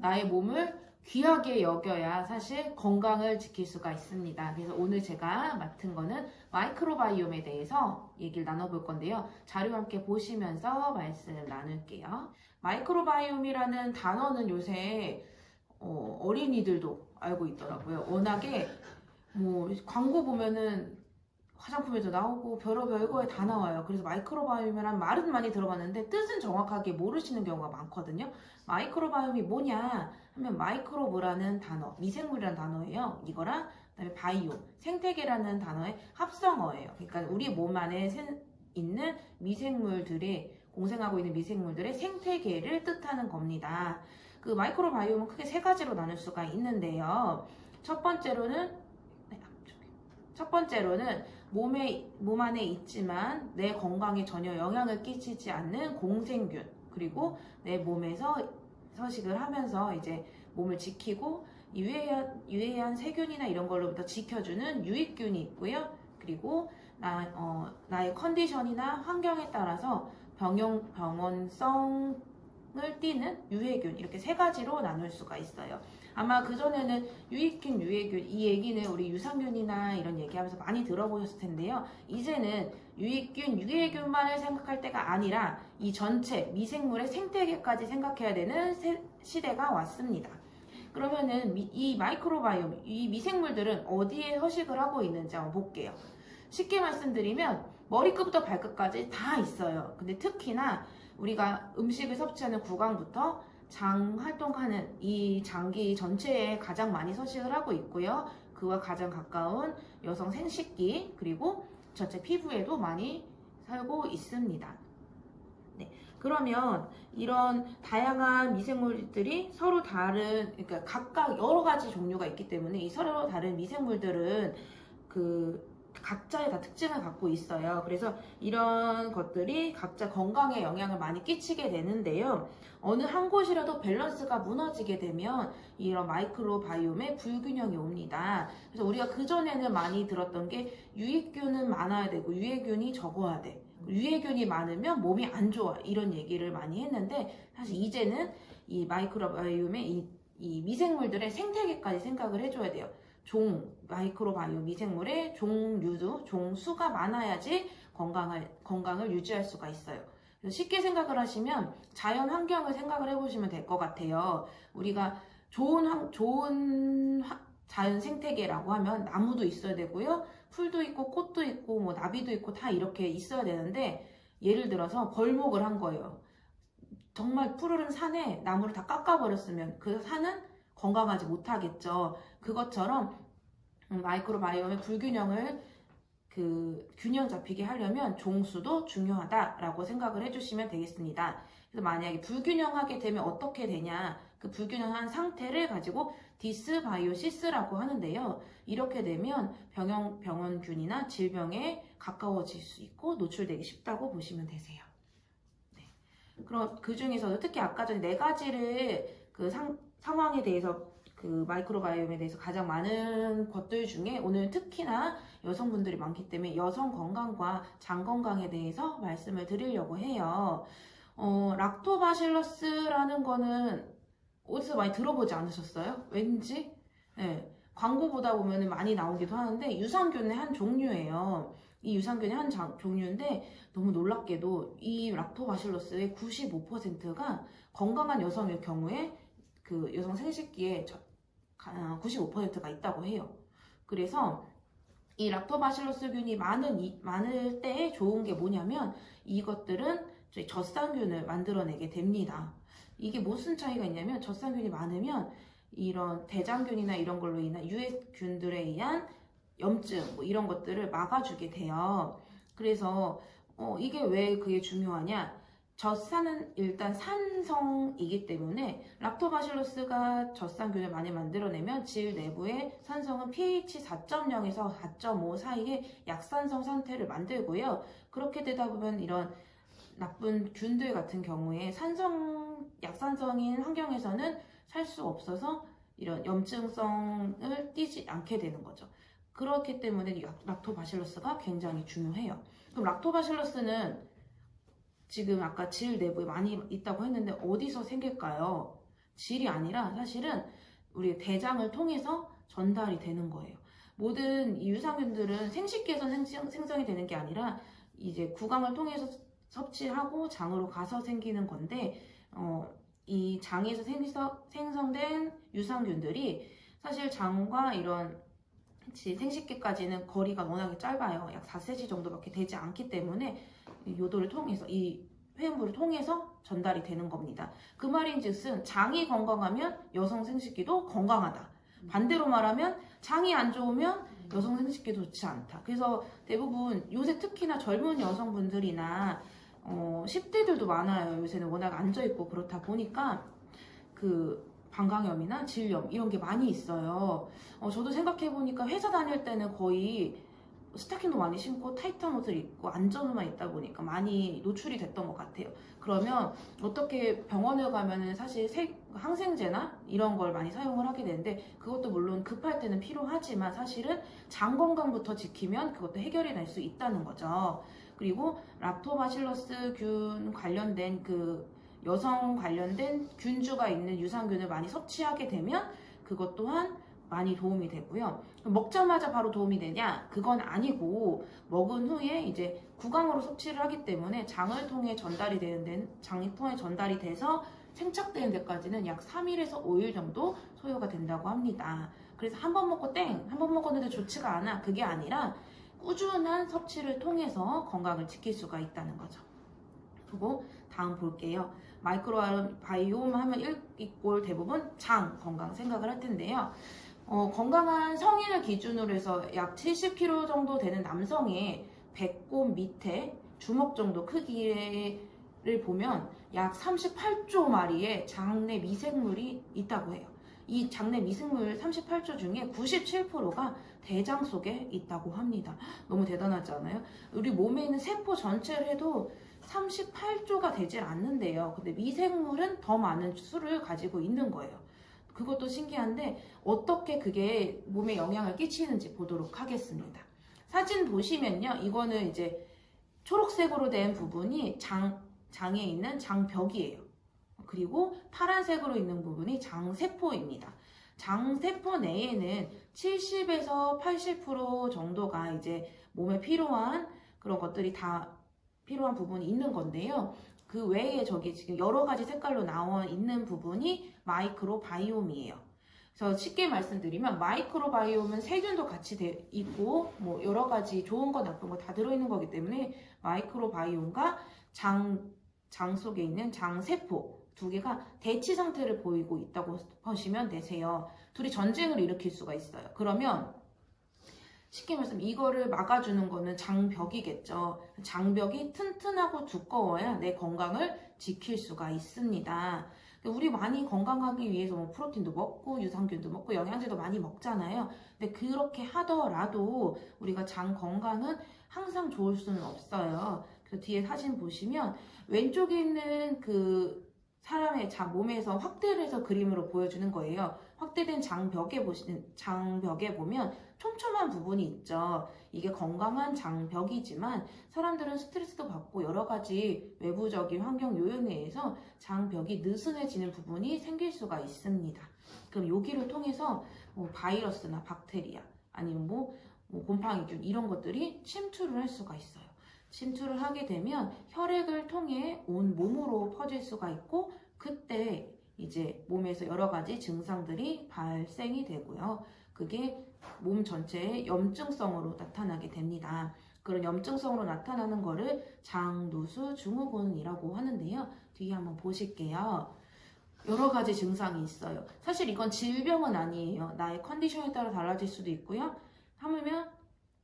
나의 몸을 귀하게 여겨야 사실 건강을 지킬 수가 있습니다. 그래서 오늘 제가 맡은 거는 마이크로바이옴에 대해서 얘기를 나눠볼 건데요. 자료 함께 보시면서 말씀 나눌게요. 마이크로바이옴이라는 단어는 요새 어린이들도 알고 있더라고요. 워낙에 뭐 광고 보면은 화장품에도 나오고 별의거에 다 나와요. 그래서 마이크로바이옴이란 말은 많이 들어봤는데 뜻은 정확하게 모르시는 경우가 많거든요. 마이크로바이옴이 뭐냐 하면 마이크로브라는 단어, 미생물이라는 단어예요. 이거랑 그다음에 바이옴, 생태계라는 단어의 합성어예요. 그러니까 우리 몸 안에 있는 미생물들의 공생하고 있는 미생물들의 생태계를 뜻하는 겁니다. 그 마이크로바이옴은 크게 세 가지로 나눌 수가 있는데요. 첫 번째로는 몸 안에 있지만 내 건강에 전혀 영향을 끼치지 않는 공생균, 그리고 내 몸에서 서식을 하면서 이제 몸을 지키고 유해한 세균이나 이런 걸로부터 지켜주는 유익균이 있고요. 그리고 나의 컨디션이나 환경에 따라서 병원성을 띠는 유해균, 이렇게 세 가지로 나눌 수가 있어요. 아마 그전에는 유익균, 유해균, 이 얘기는 우리 유산균이나 이런 얘기하면서 많이 들어보셨을 텐데요. 이제는 유익균, 유해균만을 생각할 때가 아니라 이 전체 미생물의 생태계까지 생각해야 되는 시대가 왔습니다. 그러면은 이 마이크로바이옴, 이 미생물들은 어디에 서식을 하고 있는지 한번 볼게요. 쉽게 말씀드리면 머리끝부터 발끝까지 다 있어요. 근데 특히나 우리가 음식을 섭취하는 구강부터 장 활동하는 이 장기 전체에 가장 많이 서식을 하고 있고요. 그와 가장 가까운 여성 생식기, 그리고 전체 피부에도 많이 살고 있습니다. 네, 그러면 이런 다양한 미생물들이 서로 다른, 그러니까 각각 여러 가지 종류가 있기 때문에 이 서로 다른 미생물들은 각자의 다 특징을 갖고 있어요. 그래서 이런 것들이 각자 건강에 영향을 많이 끼치게 되는데요. 어느 한 곳이라도 밸런스가 무너지게 되면 이런 마이크로바이옴의 불균형이 옵니다. 그래서 우리가 그전에는 많이 들었던 게 유익균은 많아야 되고 유해균이 적어야 돼. 유해균이 많으면 몸이 안 좋아. 이런 얘기를 많이 했는데 사실 이제는 이 마이크로바이옴의 이 미생물들의 생태계까지 생각을 해줘야 돼요. 마이크로바이옴 미생물의 종수가 많아야지 건강을 유지할 수가 있어요. 그래서 쉽게 생각을 하시면 자연 환경을 생각을 해보시면 될 것 같아요. 우리가 좋은 자연 생태계라고 하면 나무도 있어야 되고요. 풀도 있고 꽃도 있고 뭐 나비도 있고 다 이렇게 있어야 되는데, 예를 들어서 벌목을 한 거예요. 정말 푸르른 산에 나무를 다 깎아버렸으면 그 산은 건강하지 못하겠죠. 그것처럼 마이크로바이옴의 불균형을 균형 잡히게 하려면 종수도 중요하다라고 생각을 해주시면 되겠습니다. 그래서 만약에 불균형하게 되면 어떻게 되냐, 그 불균형한 상태를 가지고 디스바이오시스라고 하는데요. 이렇게 되면 병원균이나 질병에 가까워질 수 있고 노출되기 쉽다고 보시면 되세요. 네. 그럼 그 중에서도 특히 아까 전에 네 가지를 상황에 대해서 마이크로바이옴에 대해서 가장 많은 것들 중에 오늘 특히나 여성분들이 많기 때문에 여성 건강과 장 건강에 대해서 말씀을 드리려고 해요. 락토바실러스라는 거는 어디서 많이 들어보지 않으셨어요? 왠지? 네. 광고 보다 보면 많이 나오기도 하는데 유산균의 한 종류예요. 이 유산균의 한 종류인데 너무 놀랍게도 이 락토바실러스의 95%가 건강한 여성의 경우에 여성 생식기에 95%가 있다고 해요. 그래서 이 락토바실러스균이 많을 때 좋은 게 뭐냐면 이것들은 젖산균을 만들어내게 됩니다. 이게 무슨 차이가 있냐면 젖산균이 많으면 이런 대장균이나 이런 걸로 인한 유해균들에 의한 염증 뭐 이런 것들을 막아주게 돼요. 그래서 이게 왜 그게 중요하냐? 젖산은 일단 산성이기 때문에 락토바실러스가 젖산균을 많이 만들어내면 질 내부의 산성은 pH 4.0에서 4.5 사이의 약산성 상태를 만들고요. 그렇게 되다 보면 이런 나쁜 균들 같은 경우에 약산성인 환경에서는 살 수 없어서 이런 염증성을 띠지 않게 되는 거죠. 그렇기 때문에 락토바실러스가 굉장히 중요해요. 그럼 락토바실러스는 지금 아까 질 내부에 많이 있다고 했는데 어디서 생길까요? 질이 아니라 사실은 우리 대장을 통해서 전달이 되는 거예요. 모든 이 유산균들은 생식기에서 생성이 되는 게 아니라 이제 구강을 통해서 섭취하고 장으로 가서 생기는 건데, 이 장에서 생성된 유산균들이 사실 장과 이런 생식기까지는 거리가 워낙에 짧아요. 약 4cm 정도밖에 되지 않기 때문에 요도를 통해서, 이 회음부를 통해서 전달이 되는 겁니다. 그 말인즉슨 장이 건강하면 여성 생식기도 건강하다. 반대로 말하면 장이 안 좋으면 여성 생식기도 좋지 않다. 그래서 대부분 요새 특히나 젊은 여성분들이나 10대들도 많아요. 요새는 워낙 앉아있고 그렇다 보니까 그 방광염이나 질염 이런 게 많이 있어요. 저도 생각해보니까 회사 다닐 때는 거의 스타킹도 많이 신고 타이트한 옷을 입고 안전우만 있다 보니까 많이 노출이 됐던 것 같아요. 그러면 어떻게 병원을 가면은 사실 항생제나 이런 걸 많이 사용을 하게 되는데, 그것도 물론 급할 때는 필요하지만 사실은 장 건강부터 지키면 그것도 해결이 될 수 있다는 거죠. 그리고 랍토바실러스 균 관련된 그 여성 관련된 균주가 있는 유산균을 많이 섭취하게 되면 그것 또한 많이 도움이 되고요. 먹자마자 바로 도움이 되냐? 그건 아니고, 먹은 후에 이제 구강으로 섭취를 하기 때문에 장을 통해 전달이 되는 데는, 장이 통해 전달이 돼서 생착되는 데까지는 약 3일에서 5일 정도 소요가 된다고 합니다. 그래서 한 번 먹고 한 번 먹었는데 좋지가 않아. 그게 아니라 꾸준한 섭취를 통해서 건강을 지킬 수가 있다는 거죠. 그리고 다음 볼게요. 마이크로바이옴 하면 이꼴 대부분 장 건강 생각을 할 텐데요. 건강한 성인을 기준으로 해서 약 70kg 정도 되는 남성의 배꼽 밑에 주먹 정도 크기를 보면 약 38조 마리의 장내 미생물이 있다고 해요. 이 장내 미생물 38조 중에 97%가 대장 속에 있다고 합니다. 너무 대단하지 않아요? 우리 몸에 있는 세포 전체를 해도 38조가 되질 않는데요. 근데 미생물은 더 많은 수를 가지고 있는 거예요. 그것도 신기한데 어떻게 그게 몸에 영향을 끼치는지 보도록 하겠습니다. 사진 보시면요. 이거는 이제 초록색으로 된 부분이 장에 있는 장벽이에요. 그리고 파란색으로 있는 부분이 장세포입니다. 장세포 내에는 70에서 80% 정도가 이제 몸에 필요한 그런 것들이 다 필요한 부분이 있는 건데요. 그 외에 저기 지금 여러 가지 색깔로 나와 있는 부분이 마이크로바이옴이에요. 그래서 쉽게 말씀드리면 마이크로바이옴은 세균도 같이 있고 뭐 여러 가지 좋은 거 나쁜 거 다 들어있는 거기 때문에 마이크로바이옴과 장 속에 있는 장세포 두 개가 대치 상태를 보이고 있다고 보시면 되세요. 둘이 전쟁을 일으킬 수가 있어요. 그러면 쉽게 말하면 이거를 막아주는 거는 장벽이겠죠. 장벽이 튼튼하고 두꺼워야 내 건강을 지킬 수가 있습니다. 우리 많이 건강하기 위해서 뭐 프로틴도 먹고 유산균도 먹고 영양제도 많이 먹잖아요. 근데 그렇게 하더라도 우리가 장 건강은 항상 좋을 수는 없어요. 그래서 뒤에 사진 보시면 왼쪽에 있는 그 사람의 몸에서 확대를 해서 그림으로 보여주는 거예요. 확대된 장벽에 보면 촘촘한 부분이 있죠. 이게 건강한 장벽이지만 사람들은 스트레스도 받고 여러 가지 외부적인 환경 요인에 의해서 장벽이 느슨해지는 부분이 생길 수가 있습니다. 그럼 여기를 통해서 뭐 바이러스나 박테리아 아니면 뭐 곰팡이균 이런 것들이 침투를 할 수가 있어요. 침투를 하게 되면 혈액을 통해 온 몸으로 퍼질 수가 있고 그때 이제 몸에서 여러 가지 증상들이 발생이 되고요. 그게 몸 전체의 염증성으로 나타나게 됩니다. 그런 염증성으로 나타나는 거를 장누수 증후군이라고 하는데요. 뒤에 한번 보실게요. 여러 가지 증상이 있어요. 사실 이건 질병은 아니에요. 나의 컨디션에 따라 달라질 수도 있고요. 하물며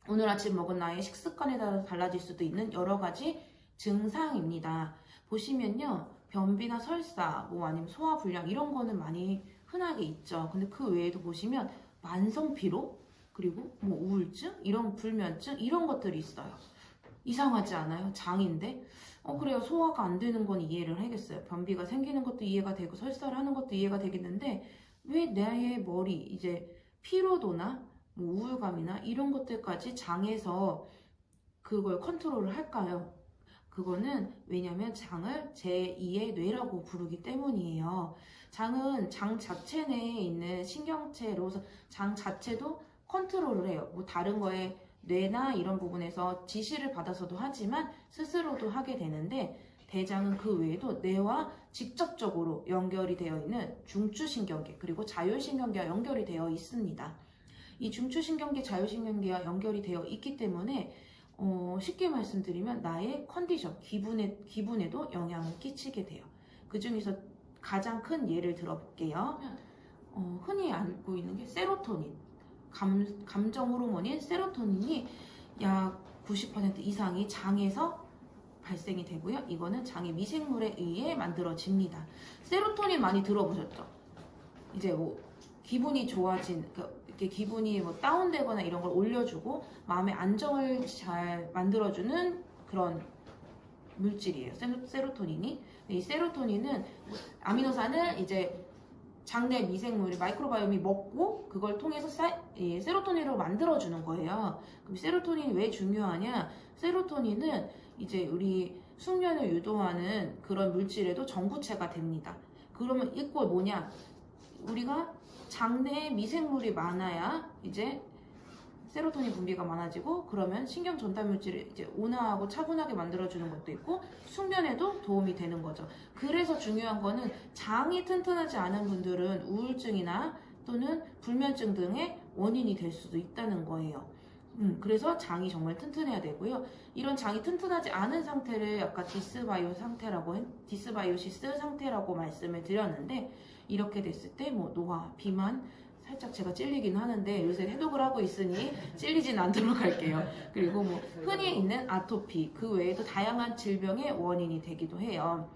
오늘 아침 먹은 나의 식습관에 따라 달라질 수도 있는 여러 가지 증상입니다. 보시면요. 변비나 설사, 뭐 아니면 소화불량 이런 거는 많이 흔하게 있죠. 근데 그 외에도 보시면 만성피로, 그리고 뭐 우울증, 이런 불면증 이런 것들이 있어요. 이상하지 않아요? 장인데? 그래요. 소화가 안 되는 건 이해를 하겠어요. 변비가 생기는 것도 이해가 되고 설사를 하는 것도 이해가 되겠는데 왜 나의 머리, 이제 피로도나 뭐 우울감이나 이런 것들까지 장에서 그걸 컨트롤을 할까요? 그거는 왜냐면 장을 제2의 뇌라고 부르기 때문이에요. 장은 장 자체 내에 있는 신경체로서 장 자체도 컨트롤을 해요. 뭐 다른 거에 뇌나 이런 부분에서 지시를 받아서도 하지만 스스로도 하게 되는데 대장은 그 외에도 뇌와 직접적으로 연결이 되어 있는 중추신경계 그리고 자율신경계와 연결이 되어 있습니다. 이 중추신경계, 자율신경계와 연결이 되어 있기 때문에 쉽게 말씀드리면 나의 컨디션, 기분에도 영향을 끼치게 돼요. 그 중에서 가장 큰 예를 들어볼게요. 흔히 알고 있는 게 세로토닌, 감정 호르몬인 세로토닌이 약 90% 이상이 장에서 발생이 되고요. 이거는 장의 미생물에 의해 만들어집니다. 세로토닌 많이 들어보셨죠? 이제 뭐 기분이 좋아진, 이렇게 기분이 뭐 다운되거나 이런 걸 올려주고 마음의 안정을 잘 만들어주는 그런 물질이에요. 세로토닌이. 이 세로토닌은 아미노산을 이제 장내 미생물이 마이크로바이옴이 먹고 그걸 통해서 세로토닌으로 만들어주는 거예요. 그럼 세로토닌이 왜 중요하냐? 세로토닌은 이제 우리 숙면을 유도하는 그런 물질에도 전구체가 됩니다. 그러면 이꼴 뭐냐? 우리가 장내에 미생물이 많아야 이제 세로토닌 분비가 많아지고 그러면 신경 전달 물질을 이제 온화하고 차분하게 만들어주는 것도 있고 숙면에도 도움이 되는 거죠. 그래서 중요한 거는 장이 튼튼하지 않은 분들은 우울증이나 또는 불면증 등의 원인이 될 수도 있다는 거예요. 그래서 장이 정말 튼튼해야 되고요. 이런 장이 튼튼하지 않은 상태를 아까 디스바이오시스 상태라고 말씀을 드렸는데 이렇게 됐을 때 뭐 노화, 비만, 살짝 제가 찔리긴 하는데 요새 해독을 하고 있으니 찔리진 않도록 할게요. 그리고 뭐 흔히 있는 아토피, 그 외에도 다양한 질병의 원인이 되기도 해요.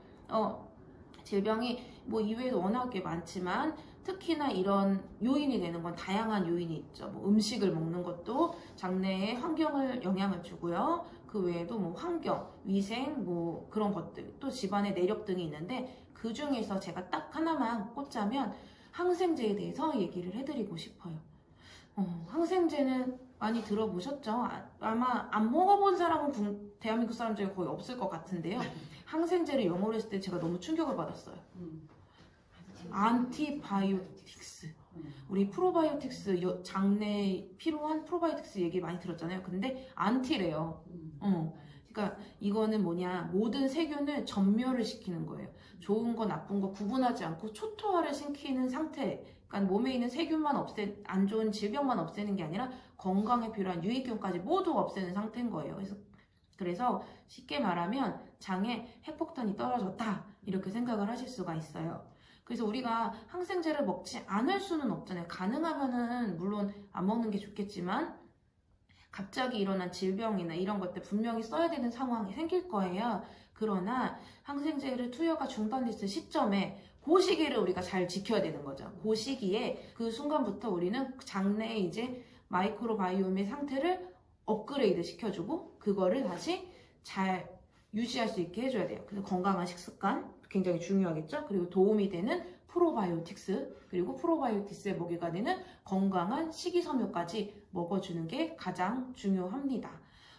질병이 뭐 이외에도 워낙에 많지만 특히나 이런 요인이 되는 건 다양한 요인이 있죠. 뭐 음식을 먹는 것도 장내의 환경을 영향을 주고요. 그 외에도 뭐 환경, 위생, 뭐 그런 것들, 또 집안의 내력 등이 있는데 그 중에서 제가 딱 하나만 꽂자면 항생제에 대해서 얘기를 해드리고 싶어요. 항생제는 많이 들어보셨죠? 아마 안 먹어본 사람은 대한민국 사람 중에 거의 없을 것 같은데요. 항생제를 영어로 했을 때 제가 너무 충격을 받았어요. 안티바이오틱스. 우리 프로바이오틱스, 장내에 필요한 프로바이오틱스 얘기 많이 들었잖아요. 근데 안티래요. 그러니까 이거는 뭐냐, 모든 세균을 전멸을 시키는 거예요. 좋은 거 나쁜 거 구분하지 않고 초토화를 시키는 상태. 그러니까 몸에 있는 세균만 안 좋은 질병만 없애는 게 아니라 건강에 필요한 유익균까지 모두 없애는 상태인 거예요. 그래서 쉽게 말하면 장에 핵폭탄이 떨어졌다 이렇게 생각을 하실 수가 있어요. 그래서 우리가 항생제를 먹지 않을 수는 없잖아요. 가능하면은 물론 안 먹는 게 좋겠지만 갑자기 일어난 질병이나 이런 것들 분명히 써야 되는 상황이 생길 거예요. 그러나 항생제를 투여가 중단됐을 시점에 그 시기를 우리가 잘 지켜야 되는 거죠. 그 시기에 그 순간부터 우리는 장내에 이제 마이크로바이옴의 상태를 업그레이드 시켜주고 그거를 다시 잘 유지할 수 있게 해줘야 돼요. 그래서 건강한 식습관 굉장히 중요하겠죠. 그리고 도움이 되는 프로바이오틱스, 그리고 프로바이오틱스에 먹이가 되는 건강한 식이섬유까지 먹어주는 게 가장 중요합니다.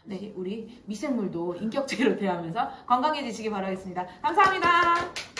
네, 우리 미생물도 인격체로 대하면서 건강해지시기 바라겠습니다. 감사합니다.